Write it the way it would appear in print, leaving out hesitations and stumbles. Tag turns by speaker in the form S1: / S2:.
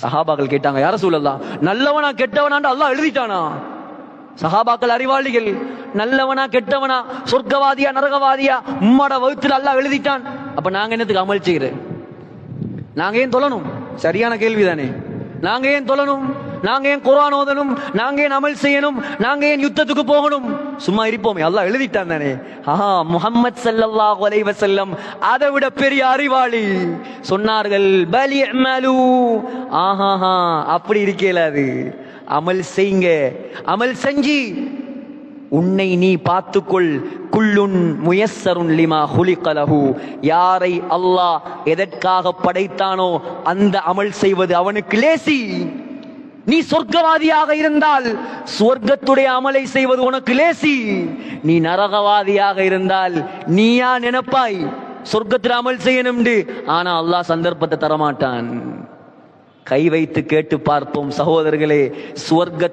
S1: சஹாபாக்கள் கேட்டாங்க, யா ரசூலல்லாஹ், நல்லவனா கெட்டவனான்னு அல்லாஹ் எழுதிட்டானா? சஹாபாக்கள் அறிவாளிகள். நல்லவனா கெட்டவனா, சொர்க்கவாதியா நரகவாதியா உம்மட வகுத்துல அல்லாஹ் எழுதிட்டான். அப்ப நாங்க என்னத்துக்கு அமல் செய்யறோம்? நாங்க ஏன் தொழணும்? சரியான கேள்விதானே. நாங்க ஏன் தொழணும்? நாங்க ஏன் குர்ஆன் ஓதணும்? நாங்க ஏன் அமல் செய்யணும்? நாங்க ஏன் யுத்தத்துக்கு போகணும்? சும்மா இருப்போமே, அல்லாஹ் எழுதிட்டான் தானே. முஹம்மத் ஸல்லல்லாஹு அலைஹி வஸல்லம் அதை விட பெரிய அறிவாளி. சொன்னார்கள், பல் இஅமலு. ஆஹா, அப்படி இருக்கேல, அது அமல் செய்யுங்க. அமல் செஞ்சு உன்னை நீ பார்த்துக்கொள். குல்லுன் முயஸ்ஸருன் லிமா ஹுலிக லஹு. யாரை அல்லாஹ் எதற்காக படைத்தானோ அந்த அமல் செய்வது அவனுக்கு லேசி. நீ சொர்க்கவாதியாக இருந்தால் சொர்க்கத்துடைய அமலை செய்வது உனக்கு லேசி. நீ நரகவாதியாக இருந்தால் நீயா நினைப்பாய் சொர்க்கத்தில் அமல் செய்யணும். ஆனா அல்லாஹ் சந்தர்ப்பத்தை தரமாட்டான். கை வைத்து கேட்டு பார்ப்போம் சகோதரர்களே. சுவர்க்க